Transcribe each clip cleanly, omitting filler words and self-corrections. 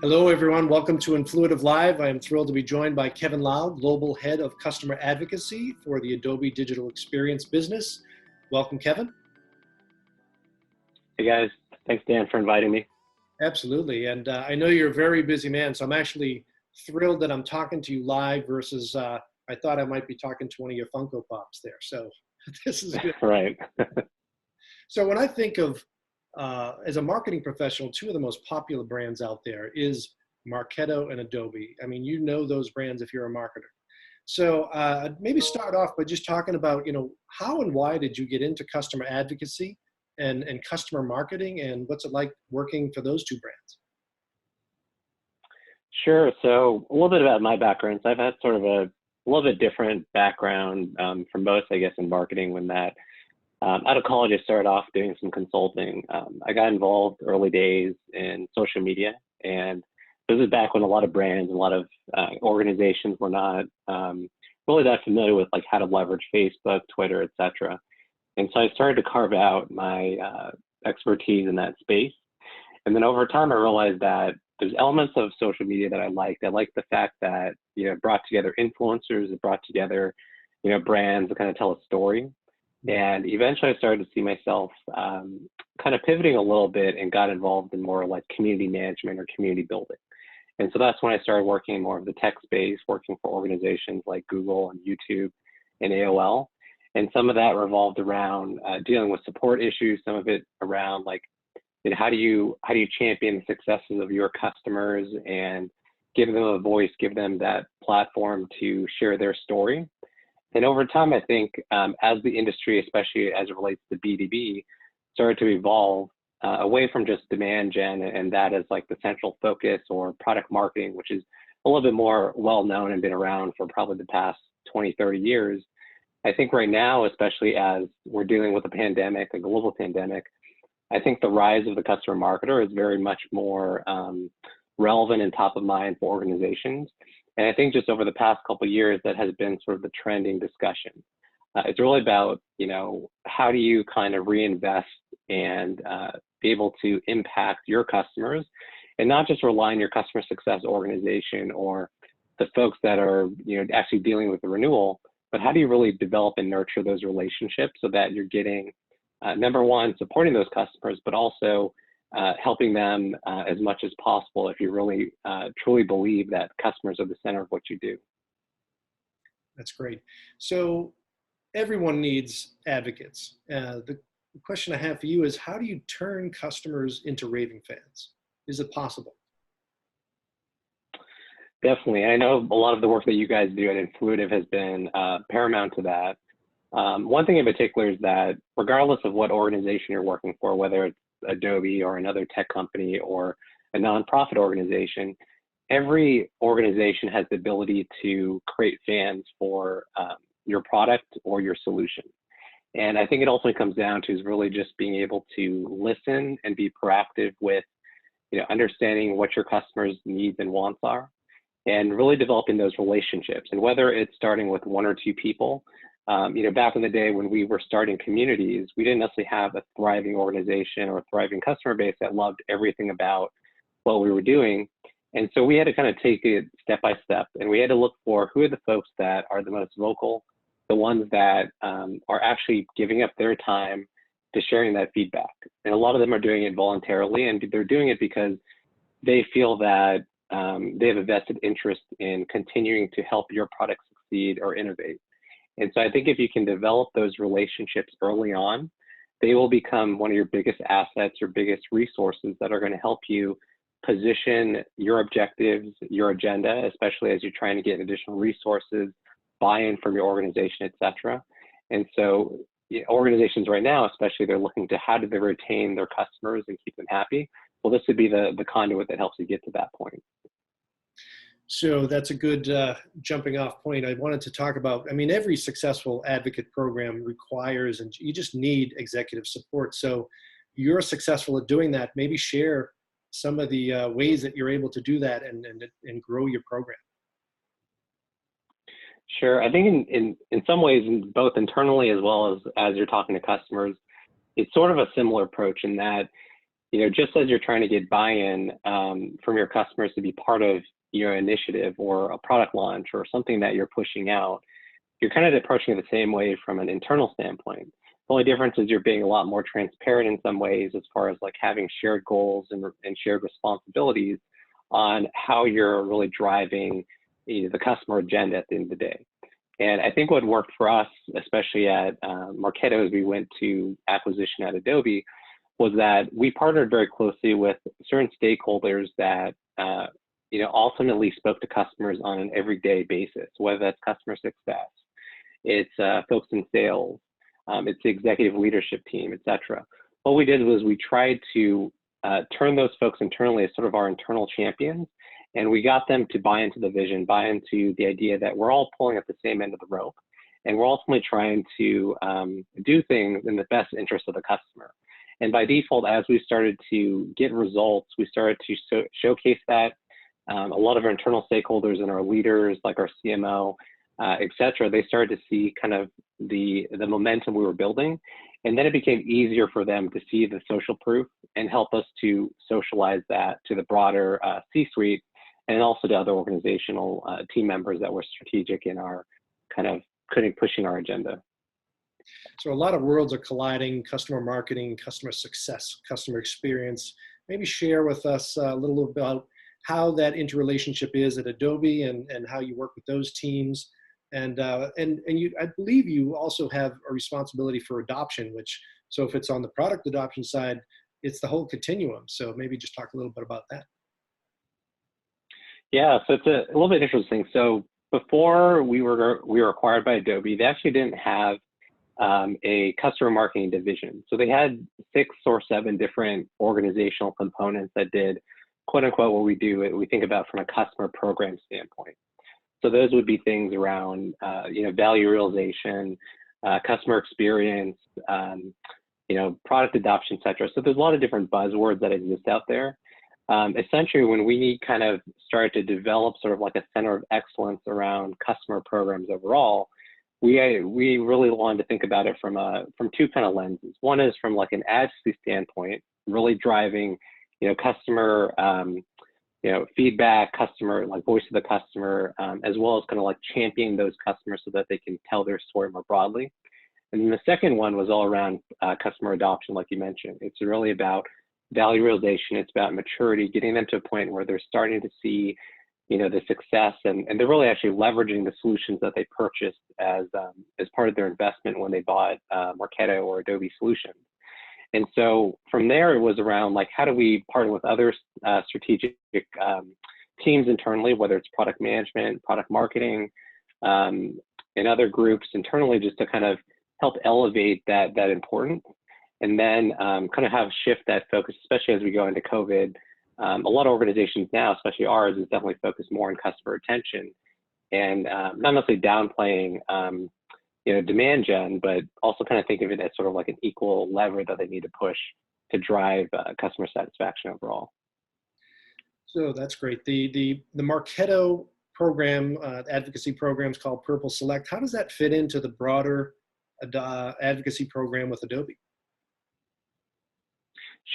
Hello, everyone. Welcome to Influitive Live. I am thrilled to be joined by Kevin Lau, Global Head of Customer Advocacy for the Adobe Digital Experience business. Welcome, Kevin. Hey, guys. Thanks, Dan, for inviting me. Absolutely. And I know you're a very busy man, so I'm actually thrilled that I'm talking to you live versus I thought I might be talking to one of your Funko Pops there. So this is good. Right. So when I think of, as a marketing professional, two of the most popular brands out there is Marketo and Adobe. I mean, you know those brands if you're a marketer. So maybe start off by just talking about, how and why did you get into customer advocacy and customer marketing, and what's it like working for those two brands? Sure. So a little bit about my background. So I've had sort of a little bit different background from most, I guess, in marketing. When that out of college, I started off doing some consulting. I got involved early days in social media, and this is back when a lot of brands and a lot of organizations were not really that familiar with like how to leverage Facebook, Twitter, etc. And so I started to carve out my expertise in that space. And then over time, I realized that there's elements of social media that I liked. I liked the fact that, it brought together influencers, it brought together, brands to kind of tell a story. And eventually I started to see myself kind of pivoting a little bit and got involved in more like community management or community building. And so that's when I started working more of the tech space, working for organizations like Google and YouTube and AOL. And some of that revolved around dealing with support issues, some of it around like, how do you champion the successes of your customers and give them a voice, give them that platform to share their story. And over time, I think as the industry, especially as it relates to B2B, started to evolve away from just demand gen and that as like the central focus, or product marketing, which is a little bit more well-known and been around for probably the past 20, 30 years. I think right now, especially as we're dealing with a pandemic, a global pandemic, I think the rise of the customer marketer is very much more relevant and top of mind for organizations. And I think just over the past couple of years, that has been sort of the trending discussion. It's really about, how do you kind of reinvest and be able to impact your customers, and not just rely on your customer success organization or the folks that are, actually dealing with the renewal, but how do you really develop and nurture those relationships so that you're getting, number one, supporting those customers, but also helping them as much as possible if you really truly believe that customers are the center of what you do. That's great. So everyone needs advocates. The question I have for you is, how do you turn customers into raving fans? Is it possible? Definitely. I know a lot of the work that you guys do at Influitive has been paramount to that. One thing in particular is that regardless of what organization you're working for, whether it's Adobe or another tech company or a nonprofit organization, every organization has the ability to create fans for your product or your solution. And I think it ultimately comes down to is really just being able to listen and be proactive with, understanding what your customers' needs and wants are, and really developing those relationships. And whether it's starting with one or two people, back in the day when we were starting communities, we didn't necessarily have a thriving organization or a thriving customer base that loved everything about what we were doing. And so we had to kind of take it step by step, and we had to look for who are the folks that are the most vocal, the ones that are actually giving up their time to sharing that feedback. And a lot of them are doing it voluntarily, and they're doing it because they feel that they have a vested interest in continuing to help your product succeed or innovate. And so I think if you can develop those relationships early on, they will become one of your biggest assets, your biggest resources that are going to help you position your objectives, your agenda, especially as you're trying to get additional resources, buy-in from your organization, et cetera. And so organizations right now, especially, they're looking to how do they retain their customers and keep them happy. Well, this would be the conduit that helps you get to that point. So that's a good jumping off point. I wanted to talk about, every successful advocate program requires, and you just need executive support. So you're successful at doing that. Maybe share some of the ways that you're able to do that and grow your program. Sure. I think in some ways, both internally as well as you're talking to customers, it's sort of a similar approach in that just as you're trying to get buy-in from your customers to be part of your initiative or a product launch or something that you're pushing out, you're kind of approaching it the same way from an internal standpoint. The only difference is you're being a lot more transparent in some ways as far as like having shared goals and shared responsibilities on how you're really driving the customer agenda at the end of the day. And I think what worked for us, especially at Marketo, as we went to acquisition at Adobe, was that we partnered very closely with certain stakeholders that ultimately spoke to customers on an everyday basis, whether that's customer success, it's folks in sales, it's the executive leadership team, et cetera. What we did was we tried to turn those folks internally as sort of our internal champions, and we got them to buy into the vision, buy into the idea that we're all pulling at the same end of the rope, and we're ultimately trying to do things in the best interest of the customer. And by default, as we started to get results, we started to showcase that. A lot of our internal stakeholders and our leaders, like our CMO, et cetera, they started to see kind of the momentum we were building. And then it became easier for them to see the social proof and help us to socialize that to the broader C-suite and also to other organizational team members that were strategic in our kind of pushing our agenda. So a lot of worlds are colliding: customer marketing, customer success, customer experience. Maybe share with us a little about how that interrelationship is at Adobe and how you work with those teams. And you, I believe you also have a responsibility for adoption, so if it's on the product adoption side, it's the whole continuum. So maybe just talk a little bit about that. Yeah, so it's a little bit interesting. So before we were acquired by Adobe, they actually didn't have a customer marketing division. So they had 6 or 7 different organizational components that did quote unquote what we do, we think about from a customer program standpoint. So those would be things around, value realization, customer experience, product adoption, et cetera. So there's a lot of different buzzwords that exist out there. Essentially, when we kind of started to develop sort of like a center of excellence around customer programs overall, we really wanted to think about it from 2 kind of lenses. One is from like an advocacy standpoint, really driving, customer, feedback, customer, like voice of the customer, as well as kind of like championing those customers so that they can tell their story more broadly. And then the second one was all around customer adoption, like you mentioned. It's really about value realization. It's about maturity, getting them to a point where they're starting to see, the success, and they're really actually leveraging the solutions that they purchased as part of their investment when they bought Marketo or Adobe solutions. And so from there, it was around like, how do we partner with other strategic teams internally, whether it's product management, product marketing, and other groups internally, just to kind of help elevate that importance. And then kind of have shift that focus, especially as we go into COVID. A lot of organizations now, especially ours, is definitely focused more on customer retention and not necessarily downplaying demand gen, but also kind of think of it as sort of like an equal lever that they need to push to drive customer satisfaction overall. So that's great. The Marketo program, advocacy program, is called Purple Select. How does that fit into the broader advocacy program with Adobe?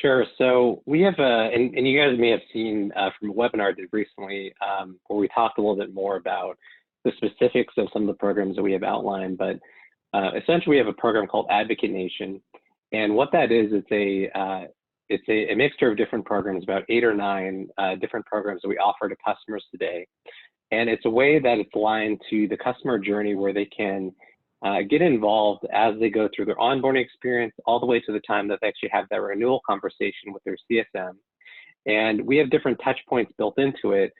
Sure. So we have and you guys may have seen from a webinar I did recently where we talked a little bit more about the specifics of some of the programs that we have outlined. But essentially, we have a program called Advocate Nation, and what that is, it's a mixture of different programs, about 8 or 9 different programs that we offer to customers today. And it's a way that it's aligned to the customer journey where they can get involved as they go through their onboarding experience all the way to the time that they actually have that renewal conversation with their CSM. And we have different touch points built into it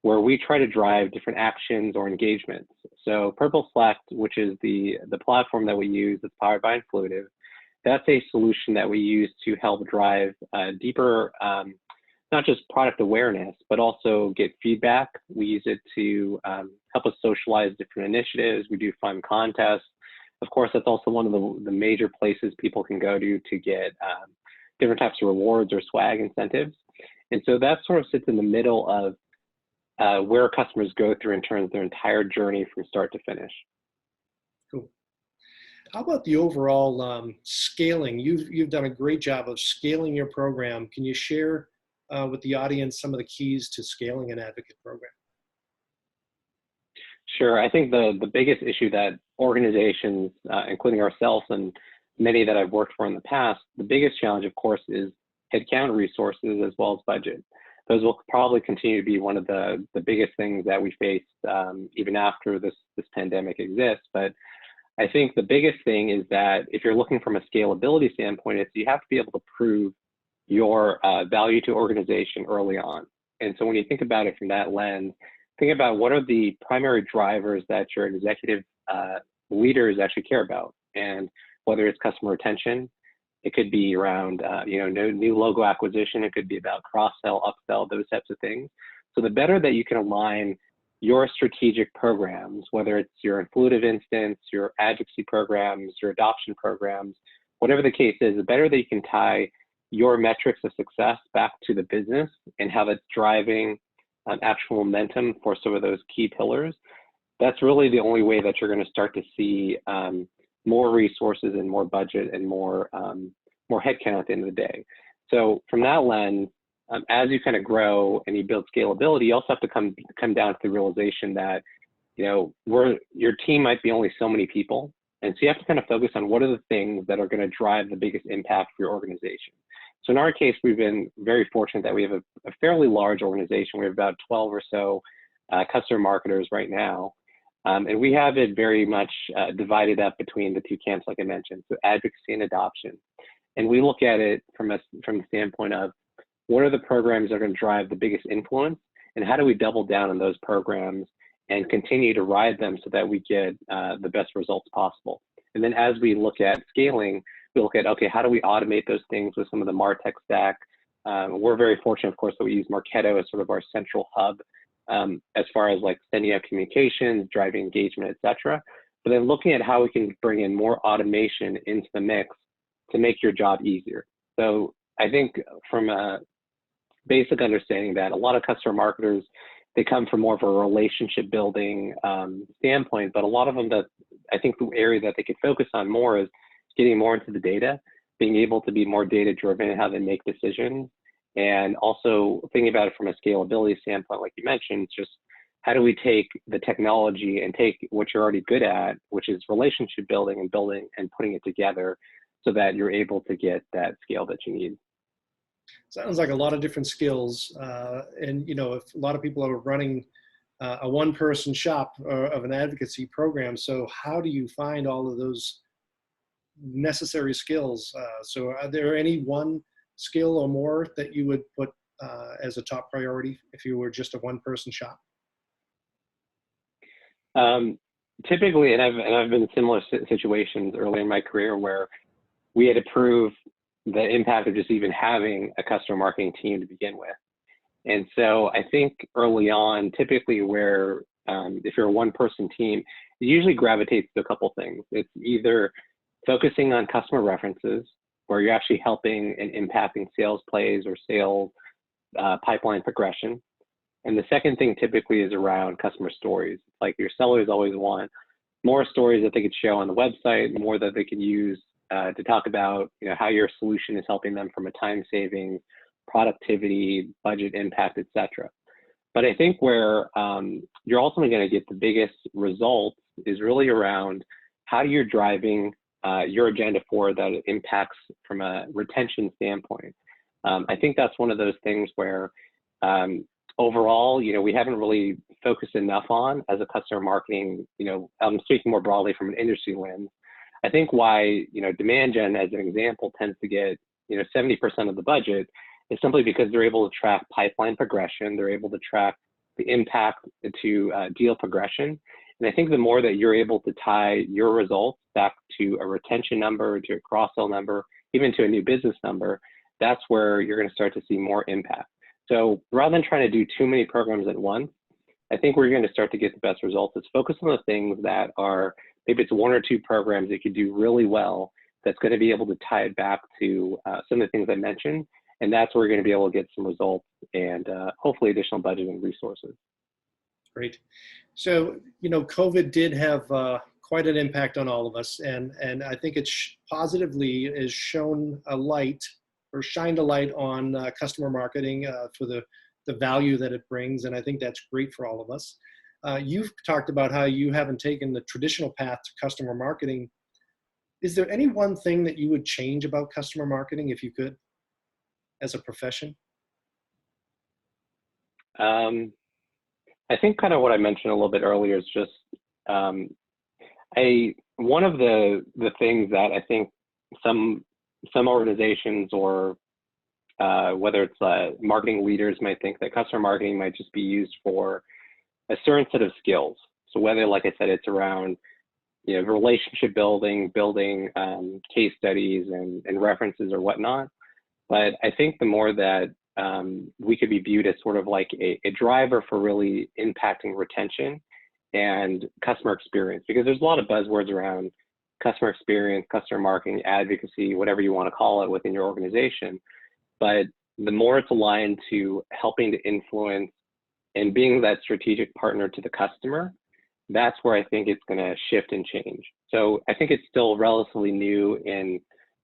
where we try to drive different actions or engagements. So Purple Select, which is the platform that we use that's powered by Influitive, that's a solution that we use to help drive deeper, not just product awareness, but also get feedback. We use it to help us socialize different initiatives. We do fun contests. Of course, that's also one of the major places people can go to get different types of rewards or swag incentives. And so that sort of sits in the middle of where customers go through in terms of their entire journey from start to finish. Cool. How about the overall scaling? You've done a great job of scaling your program. Can you share with the audience some of the keys to scaling an advocate program? Sure. I think the biggest issue that organizations, including ourselves and many that I've worked for in the past, the biggest challenge, of course, is headcount, resources, as well as budget. Those will probably continue to be one of the biggest things that we face even after this pandemic exists. But I think the biggest thing is that if you're looking from a scalability standpoint, it's you have to be able to prove your value to organization early on. And so when you think about it from that lens, think about what are the primary drivers that your executive leaders actually care about. And whether it's customer retention, it could be around new logo acquisition, it could be about cross-sell, upsell, those types of things. So the better that you can align your strategic programs, whether it's your Influitive instance, your advocacy programs, your adoption programs, whatever the case is, the better that you can tie your metrics of success back to the business and how that's driving actual momentum for some of those key pillars. That's really the only way that you're going to start to see more resources and more budget and more headcount at the end of the day. So from that lens, as you kind of grow and you build scalability, you also have to come down to the realization that your team might be only so many people, and so you have to kind of focus on what are the things that are going to drive the biggest impact for your organization. So in our case, we've been very fortunate that we have a fairly large organization. We have about 12 or so customer marketers right now. And we have it very much divided up between the two camps, like I mentioned, so advocacy and adoption. And we look at it from the standpoint of what are the programs that are going to drive the biggest influence, and how do we double down on those programs and continue to ride them so that we get the best results possible. And then as we look at scaling, we look at, okay, how do we automate those things with some of the MarTech stack? We're very fortunate, of course, that we use Marketo as sort of our central hub as far as like sending out communications, driving engagement, et cetera. But then looking at how we can bring in more automation into the mix to make your job easier. So I think from a basic understanding that a lot of customer marketers, they come from more of a relationship building standpoint, but a lot of them that I think the area that they could focus on more is getting more into the data, being able to be more data driven in how they make decisions, and also thinking about it from a scalability standpoint, like you mentioned, just how do we take the technology and take what you're already good at, which is relationship building and putting it together so that you're able to get that scale that you need. Sounds like a lot of different skills. And, if a lot of people are running a one-person shop of an advocacy program, so how do you find all of those necessary skills? So are there any one skill or more that you would put as a top priority if you were just a one-person shop? Typically, and I've been in similar situations early in my career where we had to prove the impact of just even having a customer marketing team to begin with. And so I think early on, typically where if you're a one-person team, it usually gravitates to a couple things. It's either focusing on customer references, where you're actually helping and impacting sales plays or sales pipeline progression. And the second thing typically is around customer stories. Like your sellers always want more stories that they could show on the website, more that they could use to talk about how your solution is helping them from a time savings, productivity, budget impact, et cetera. But I think where you're ultimately going to get the biggest results is really around how you're driving your agenda forward that it impacts from a retention standpoint. I think that's one of those things where overall, we haven't really focused enough on as a customer marketing, I'm speaking more broadly from an industry lens. I think why, demand gen as an example tends to get, 70% of the budget is simply because they're able to track pipeline progression. They're able to track the impact to deal progression. And I think the more that you're able to tie your results back to a retention number, to a cross-sell number, even to a new business number, that's where you're going to start to see more impact. So rather than trying to do too many programs at once, I think where you're going to start to get the best results is focus on the things that are, maybe it's one or two programs that you do really well that's going to be able to tie it back to some of the things I mentioned. And that's where you're going to be able to get some results and hopefully additional budget and resources. Great. So, COVID did have quite an impact on all of us. And I think positively is shown a light or shined a light on customer marketing for the value that it brings. And I think that's great for all of us. You've talked about how you haven't taken the traditional path to customer marketing. Is there any one thing that you would change about customer marketing if you could, as a profession? I think kind of what I mentioned a little bit earlier is just one of the things that I think some organizations or whether it's marketing leaders might think that customer marketing might just be used for a certain set of skills. So whether, like I said, it's around relationship building case studies and references or whatnot. But I think the more that we could be viewed as sort of like a driver for really impacting retention and customer experience, because there's a lot of buzzwords around customer experience, customer marketing, advocacy, whatever you want to call it within your organization. But the more it's aligned to helping to influence and being that strategic partner to the customer, that's where I think it's going to shift and change. So I think it's still relatively new in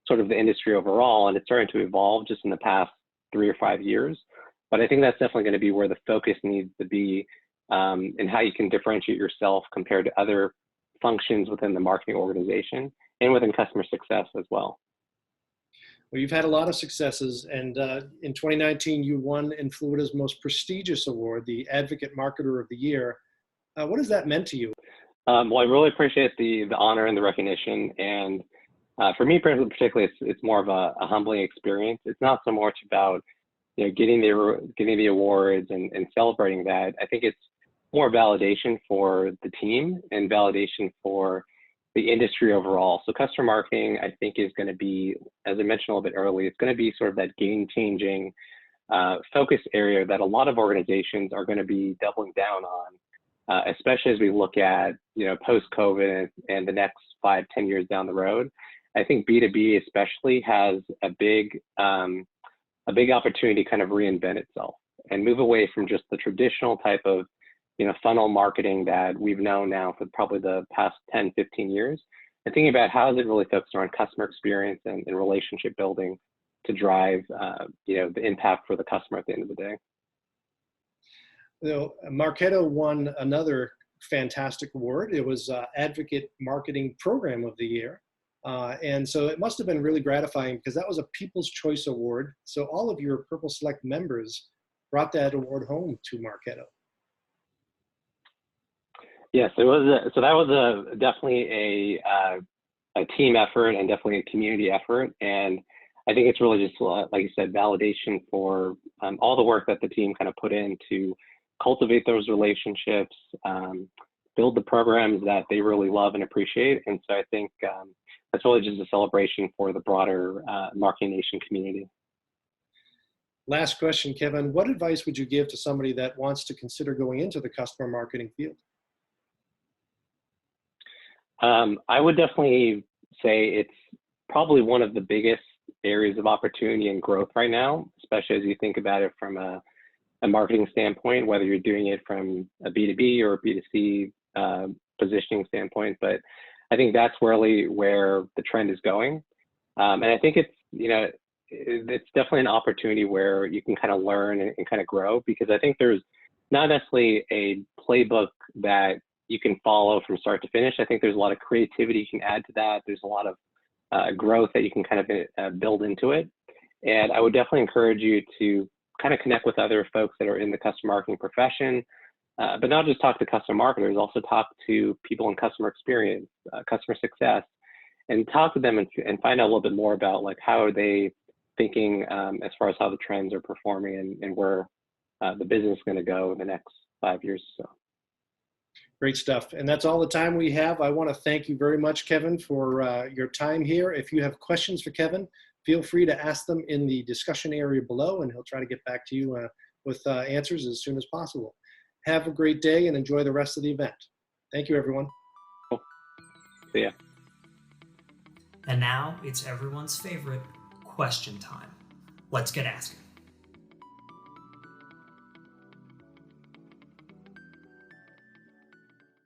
sort of the industry overall, and it's starting to evolve just in the past 3 or 5 years. But I think that's definitely going to be where the focus needs to be, and how you can differentiate yourself compared to other functions within the marketing organization and within customer success as well. Well, you've had a lot of successes, and in 2019, you won Influitive's most prestigious award, the Advocate Marketer of the Year. What has that meant to you? Well, I really appreciate the honor and the recognition, and for me particularly, it's more of a humbling experience. It's not so much about getting the awards and celebrating that. I think it's more validation for the team and validation for the industry overall. So customer marketing, I think, is going to be, as I mentioned a little bit earlier, it's going to be sort of that game-changing focus area that a lot of organizations are going to be doubling down on, especially as we look at post-COVID and the next 5-10 years down the road. I think B2B especially has a big opportunity to kind of reinvent itself and move away from just the traditional type of funnel marketing that we've known now for probably the past 10-15 years, and thinking about how is it really focused on customer experience and relationship building to drive the impact for the customer at the end of the day. Marketo won another fantastic award. It was Advocate Marketing Program of the Year. And so it must have been really gratifying because that was a People's Choice Award. So all of your Purple Select members brought that award home to Marketo. Yes, it was. So that was definitely a team effort and definitely a community effort. And I think it's really just, like you said, validation for all the work that the team kind of put in to cultivate those relationships, build the programs that they really love and appreciate. And so I think that's really just a celebration for the broader Marketing Nation community. Last question, Kevin. What advice would you give to somebody that wants to consider going into the customer marketing field? I would definitely say it's probably one of the biggest areas of opportunity and growth right now, especially as you think about it from a marketing standpoint, whether you're doing it from a B2B or a B2C positioning standpoint. But I think that's really where the trend is going. And I think it's definitely an opportunity where you can kind of learn and kind of grow, because I think there's not necessarily a playbook that you can follow from start to finish. I think there's a lot of creativity you can add to that. There's a lot of growth that you can kind of build into it. And I would definitely encourage you to kind of connect with other folks that are in the customer marketing profession, but not just talk to customer marketers, also talk to people in customer experience, customer success, and talk to them and find out a little bit more about like how are they thinking as far as how the trends are performing and where the business is going to go in the next 5 years or so. Great stuff. And that's all the time we have. I want to thank you very much, Kevin, for your time here. If you have questions for Kevin, feel free to ask them in the discussion area below, and he'll try to get back to you with answers as soon as possible. Have a great day and enjoy the rest of the event. Thank you, everyone. Cool. See ya. And now it's everyone's favorite question time. Let's get asking.